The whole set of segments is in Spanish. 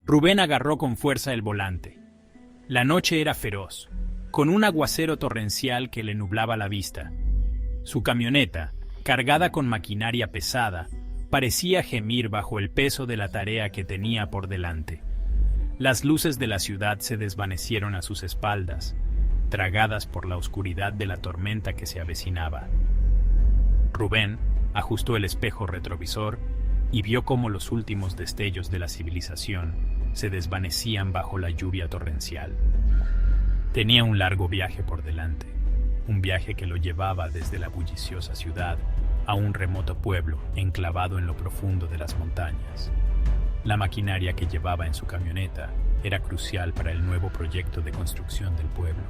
Rubén agarró con fuerza el volante. La noche era feroz, con un aguacero torrencial que le nublaba la vista. Su camioneta, cargada con maquinaria pesada, parecía gemir bajo el peso de la tarea que tenía por delante. Las luces de la ciudad se desvanecieron a sus espaldas, tragadas por la oscuridad de la tormenta que se avecinaba. Rubén ajustó el espejo retrovisor y vio cómo los últimos destellos de la civilización se desvanecían bajo la lluvia torrencial. Tenía un largo viaje por delante, un viaje que lo llevaba desde la bulliciosa ciudad a un remoto pueblo enclavado en lo profundo de las montañas. La maquinaria que llevaba en su camioneta era crucial para el nuevo proyecto de construcción del pueblo.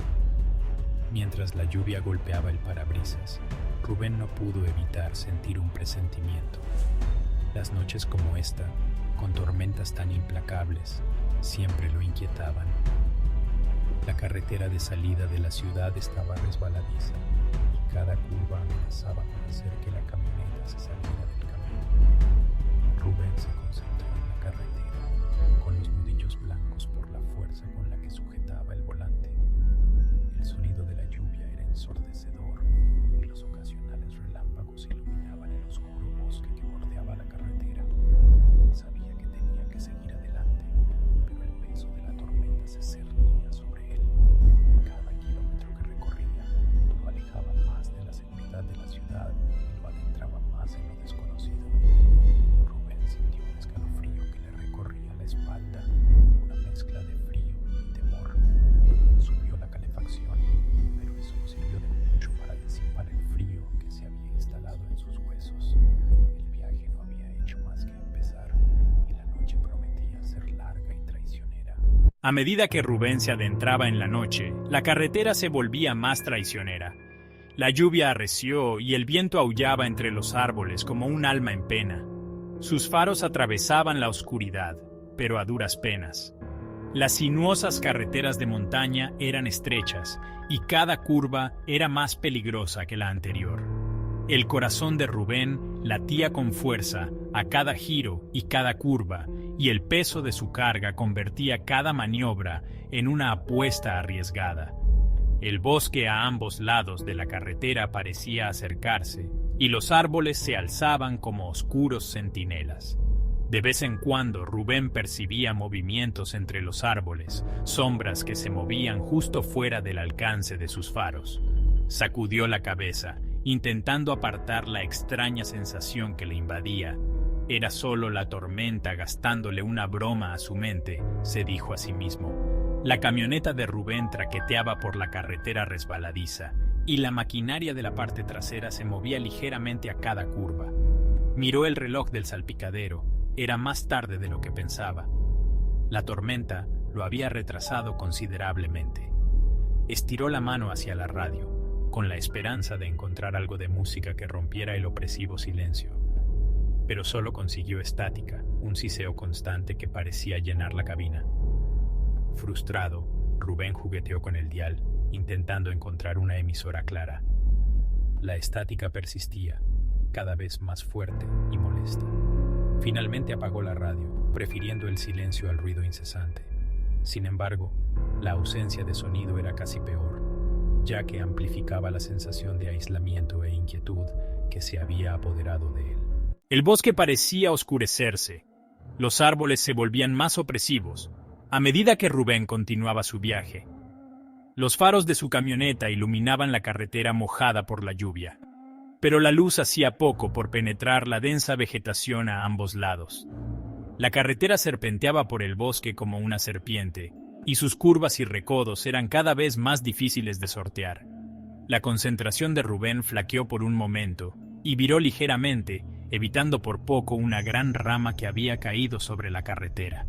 Mientras la lluvia golpeaba el parabrisas, Rubén no pudo evitar sentir un presentimiento. Las noches como esta, con tormentas tan implacables, siempre lo inquietaban. La carretera de salida de la ciudad estaba resbaladiza y cada curva amenazaba con hacer que la camioneta se saliera del camino. Rubén se concentró en la carretera, con los nudillos blancos por la fuerza con la que sujetaba el volante. El sonido de la lluvia era ensordecedor y los ocasionales relámpagos iluminaban el oscuro bosque que bordeaba la carretera. Sabía que tenía que seguir adelante, pero el peso de la tormenta se cernía sobre él. Cada kilómetro que recorría lo alejaba más de la seguridad de la ciudad y lo adentraba más en lo desconocido. Rubén sintió un escalofrío que le recorría la espalda, una mezcla de frío y temor. Subió la calefacción, pero eso no sirvió de mucho para disipar el frío que se había instalado en sus huesos. El viaje no había hecho más que empezar y la noche prometía ser larga y traicionera. A medida que Rubén se adentraba en la noche, la carretera se volvía más traicionera. La lluvia arreció y el viento aullaba entre los árboles como un alma en pena. Sus faros atravesaban la oscuridad, pero a duras penas. Las sinuosas carreteras de montaña eran estrechas y cada curva era más peligrosa que la anterior. El corazón de Rubén latía con fuerza a cada giro y cada curva, y el peso de su carga convertía cada maniobra en una apuesta arriesgada. El bosque a ambos lados de la carretera parecía acercarse, y los árboles se alzaban como oscuros centinelas. De vez en cuando Rubén percibía movimientos entre los árboles, sombras que se movían justo fuera del alcance de sus faros. Sacudió la cabeza, intentando apartar la extraña sensación que le invadía. Era solo la tormenta gastándole una broma a su mente, se dijo a sí mismo. La camioneta de Rubén traqueteaba por la carretera resbaladiza, y la maquinaria de la parte trasera se movía ligeramente a cada curva. Miró el reloj del salpicadero. Era más tarde de lo que pensaba. La tormenta lo había retrasado considerablemente. Estiró la mano hacia la radio, con la esperanza de encontrar algo de música que rompiera el opresivo silencio. Pero solo consiguió estática, un siseo constante que parecía llenar la cabina. Frustrado, Rubén jugueteó con el dial, intentando encontrar una emisora clara. La estática persistía, cada vez más fuerte y molesta. Finalmente apagó la radio, prefiriendo el silencio al ruido incesante. Sin embargo, la ausencia de sonido era casi peor, ya que amplificaba la sensación de aislamiento e inquietud que se había apoderado de él. El bosque parecía oscurecerse. Los árboles se volvían más opresivos a medida que Rubén continuaba su viaje. Los faros de su camioneta iluminaban la carretera mojada por la lluvia, pero la luz hacía poco por penetrar la densa vegetación a ambos lados. La carretera serpenteaba por el bosque como una serpiente, y sus curvas y recodos eran cada vez más difíciles de sortear. La concentración de Rubén flaqueó por un momento, y viró ligeramente, evitando por poco una gran rama que había caído sobre la carretera.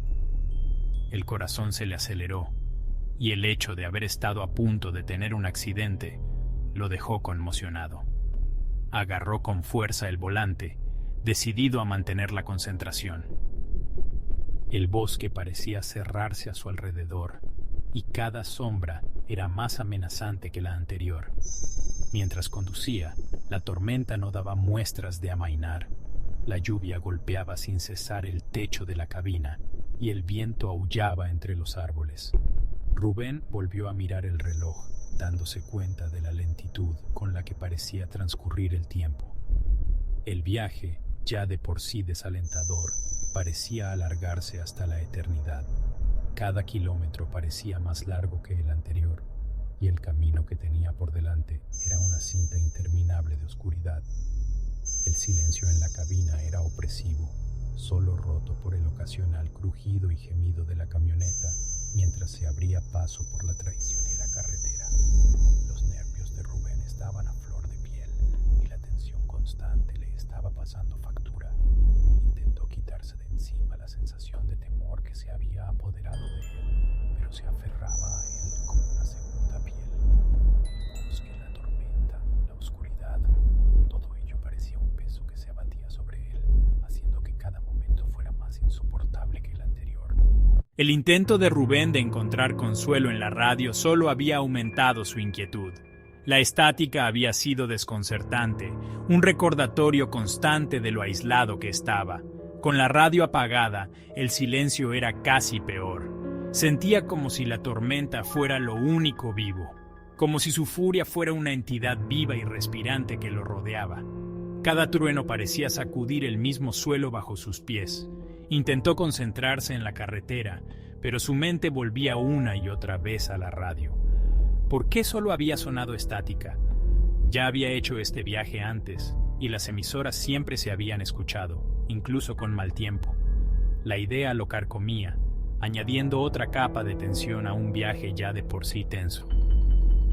El corazón se le aceleró, y el hecho de haber estado a punto de tener un accidente lo dejó conmocionado. Agarró con fuerza el volante, decidido a mantener la concentración. El bosque parecía cerrarse a su alrededor, y cada sombra era más amenazante que la anterior. Mientras conducía, la tormenta no daba muestras de amainar. La lluvia golpeaba sin cesar el techo de la cabina, y el viento aullaba entre los árboles. Rubén volvió a mirar el reloj, dándose cuenta de la lentitud con la que parecía transcurrir el tiempo. El viaje, ya de por sí desalentador, parecía alargarse hasta la eternidad. Cada kilómetro parecía más largo que el anterior, y el camino que tenía por delante era una cinta interminable de oscuridad. El silencio en la cabina era opresivo, solo roto por el ocasional crujido y gemido de la camioneta mientras se abría paso por la traicionera carretera. Los nervios de Rubén estaban a flor de piel y la tensión constante le estaba pasando factura. Intentó quitarse de encima la sensación de temor que se había apoderado de él, pero se aferraba a él como una segunda piel. El bosque, la tormenta, la oscuridad, todo ello parecía un peso que se abatía sobre él, haciendo que cada momento fuera más insoportable que el anterior. El intento de Rubén de encontrar consuelo en la radio solo había aumentado su inquietud. La estática había sido desconcertante, un recordatorio constante de lo aislado que estaba. Con la radio apagada, el silencio era casi peor. Sentía como si la tormenta fuera lo único vivo, como si su furia fuera una entidad viva y respirante que lo rodeaba. Cada trueno parecía sacudir el mismo suelo bajo sus pies. Intentó concentrarse en la carretera, pero su mente volvía una y otra vez a la radio. ¿Por qué solo había sonado estática? Ya había hecho este viaje antes, y las emisoras siempre se habían escuchado, incluso con mal tiempo. La idea lo carcomía, añadiendo otra capa de tensión a un viaje ya de por sí tenso.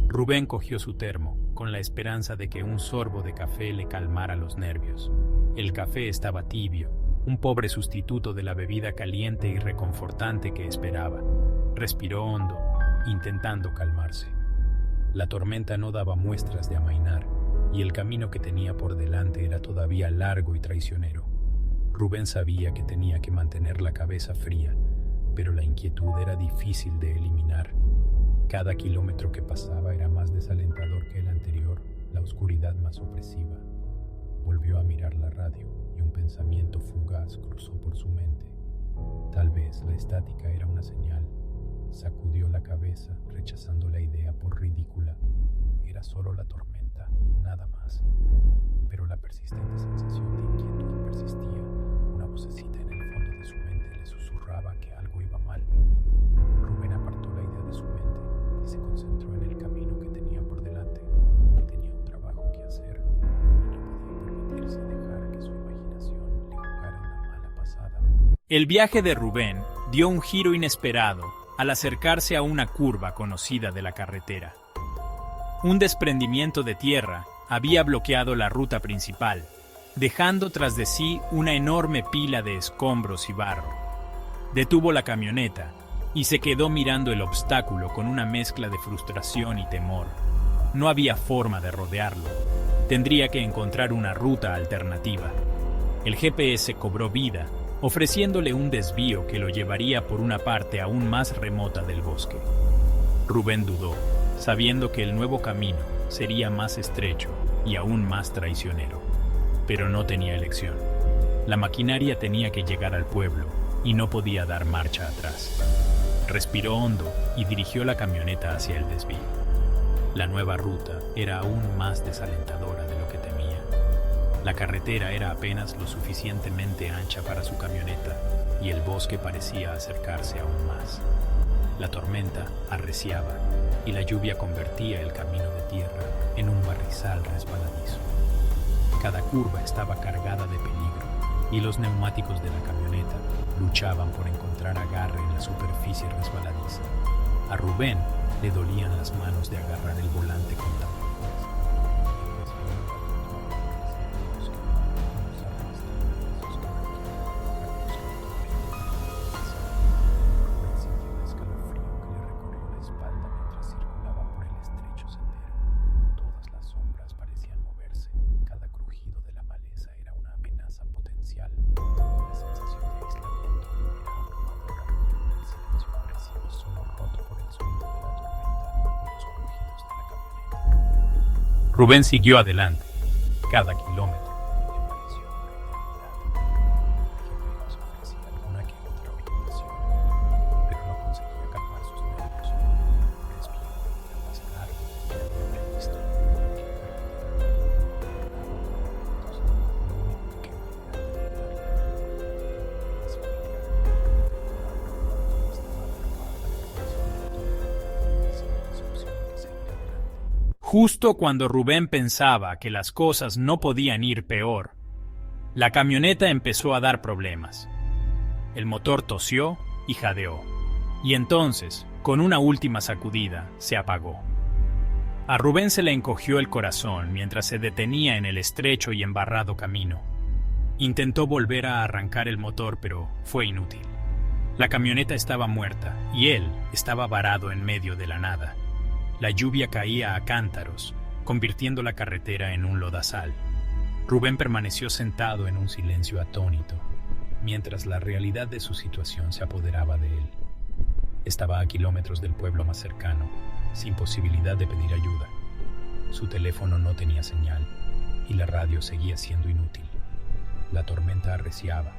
Rubén cogió su termo, con la esperanza de que un sorbo de café le calmara los nervios. El café estaba tibio, un pobre sustituto de la bebida caliente y reconfortante que esperaba. Respiró hondo, intentando calmarse. La tormenta no daba muestras de amainar, y el camino que tenía por delante era todavía largo y traicionero. Rubén sabía que tenía que mantener la cabeza fría, pero la inquietud era difícil de eliminar. Cada kilómetro que pasaba era más desalentador que el anterior, la oscuridad más opresiva. Volvió a mirar la radio y un pensamiento fugaz cruzó por su mente. Tal vez la estática era una señal. Sacudió la cabeza, rechazando la idea por ridícula. Era solo la tormenta, nada más. Pero la persistente sensación de inquietud persistía. Una vocecita en el fondo de su mente le susurraba que algo iba mal. Rubén apartó la idea de su mente y se concentró en el camino que tenía por delante. Tenía un trabajo que hacer y no podía permitirse dejar que su imaginación le jugara una mala pasada. El viaje de Rubén dio un giro inesperado al acercarse a una curva conocida de la carretera. Un desprendimiento de tierra había bloqueado la ruta principal, dejando tras de sí una enorme pila de escombros y barro. Detuvo la camioneta y se quedó mirando el obstáculo con una mezcla de frustración y temor. No había forma de rodearlo. Tendría que encontrar una ruta alternativa. El GPS cobró vida, ofreciéndole un desvío que lo llevaría por una parte aún más remota del bosque. Rubén dudó, sabiendo que el nuevo camino sería más estrecho y aún más traicionero. Pero no tenía elección. La maquinaria tenía que llegar al pueblo y no podía dar marcha atrás. Respiró hondo y dirigió la camioneta hacia el desvío. La nueva ruta era aún más desalentadora de lo que temía. La carretera era apenas lo suficientemente ancha para su camioneta y el bosque parecía acercarse aún más. La tormenta arreciaba y la lluvia convertía el camino de tierra en un barrizal resbaladizo. Cada curva estaba cargada de peligro y los neumáticos de la camioneta luchaban por encontrar agarre en la superficie resbaladiza. A Rubén le dolían las manos de agarrar el volante con tan Rubén siguió adelante. Cada kilómetro le pareció una eternidad. El GPS ofrecía alguna que otra orientación, Justo cuando Rubén pensaba que las cosas no podían ir peor, la camioneta empezó a dar problemas. El motor tosió y jadeó, y entonces, con una última sacudida, se apagó. A Rubén se le encogió el corazón mientras se detenía en el estrecho y embarrado camino. Intentó volver a arrancar el motor, pero fue inútil. La camioneta estaba muerta y él estaba varado en medio de la nada. La lluvia caía a cántaros, convirtiendo la carretera en un lodazal. Rubén permaneció sentado en un silencio atónito, mientras la realidad de su situación se apoderaba de él. Estaba a kilómetros del pueblo más cercano, sin posibilidad de pedir ayuda. Su teléfono no tenía señal y la radio seguía siendo inútil. La tormenta arreciaba,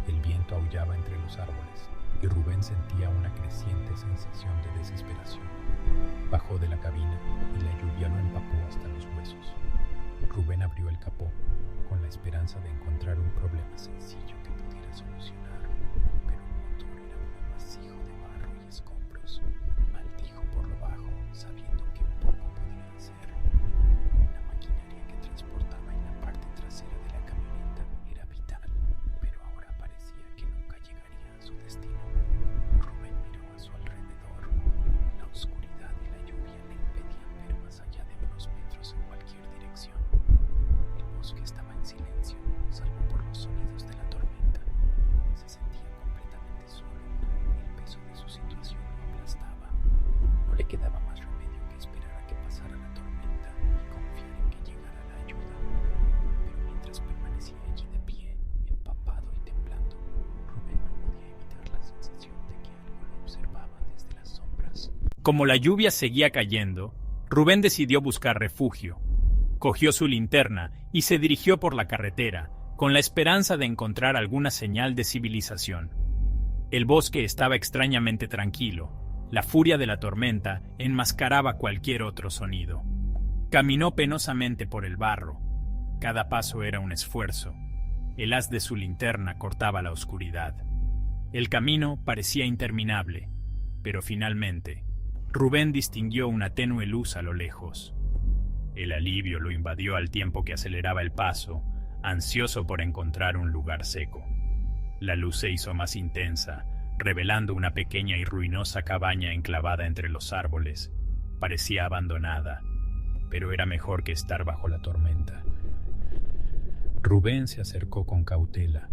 el viento aullaba entre los árboles y Rubén sentía una creciente sensación de desesperación. Bajó de la cabina y la lluvia lo empapó hasta los huesos. Rubén abrió el capó con la esperanza de encontrar un problema sencillo que pudiera solucionar, pero el motor era un amasijo de barro y escombros. Maldijo por lo bajo, sabiendo que poco podía hacer. La maquinaria que transportaba en la parte trasera de la camioneta era vital, pero ahora parecía que nunca llegaría a su destino. Rubén miró a su alrededor. La oscuridad y la lluvia le impedían ver más allá de unos metros en cualquier dirección. El bosque estaba en silencio, salvo por los sonidos de la tormenta. Se sentía completamente solo. El peso de su situación lo aplastaba. No le quedaba más remedio que esperar a que pasara la tormenta y confiar en que llegara la ayuda. Pero mientras permanecía allí de pie, empapado y temblando, Rubén no podía evitar la sensación de que algo lo observaba desde las sombras. Como la lluvia seguía cayendo, Rubén decidió buscar refugio. Cogió su linterna y se dirigió por la carretera, con la esperanza de encontrar alguna señal de civilización. El bosque estaba extrañamente tranquilo. La furia de la tormenta enmascaraba cualquier otro sonido. Caminó penosamente por el barro. Cada paso era un esfuerzo. El haz de su linterna cortaba la oscuridad. El camino parecía interminable, pero finalmente, Rubén distinguió una tenue luz a lo lejos. El alivio lo invadió al tiempo que aceleraba el paso, ansioso por encontrar un lugar seco. La luz se hizo más intensa, revelando una pequeña y ruinosa cabaña enclavada entre los árboles. Parecía abandonada, pero era mejor que estar bajo la tormenta. Rubén se acercó con cautela.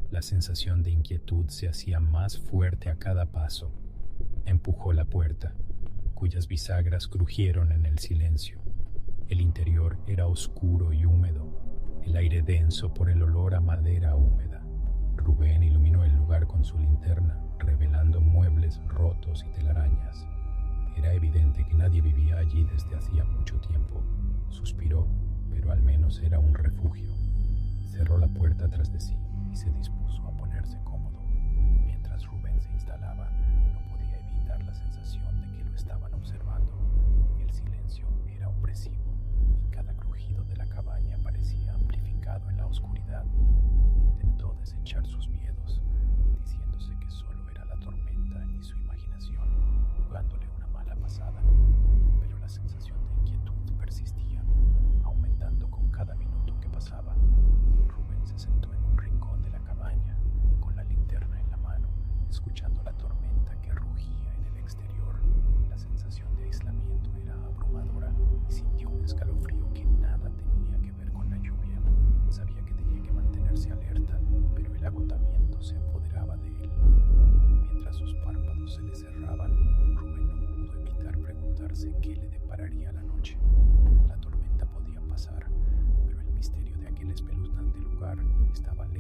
La sensación de inquietud se hacía más fuerte a cada paso. Empujó la puerta, cuyas bisagras crujieron en el silencio. El interior era oscuro y húmedo, el aire denso por el olor a madera húmeda. Rubén iluminó el lugar con su linterna, revelando muebles rotos y telarañas. Era evidente que nadie vivía allí desde hacía mucho tiempo. Suspiró, pero al menos era un refugio. Cerró la puerta tras de sí y se dispuso a ponerse cómodo. Mientras Rubén se instalaba, no podía evitar la sensación de que lo estaban observando. El silencio era opresivo y cada crujido de la cabaña parecía amplificado en la oscuridad. Intentó desechar sus miedos, diciéndose que solo era la tormenta y su imaginación jugándole una mala pasada, pero la sensación de inquietud persistía, aumentando con cada minuto que pasaba. Rubén se sentó en un rincón de la cabaña, con la linterna en la mano, escuchando la tormenta que rugía en el exterior. La sensación de aislamiento era abrumadora y sintió un escalofrío que nada tenía que ver con la lluvia. Sabía que tenía que mantenerse alerta, pero el agotamiento se apoderaba de él. Mientras sus párpados se le cerraban, Rubén no pudo evitar preguntarse qué le depararía la noche. La tormenta podía pasar, pero el misterio de aquel espeluznante lugar estaba lejos.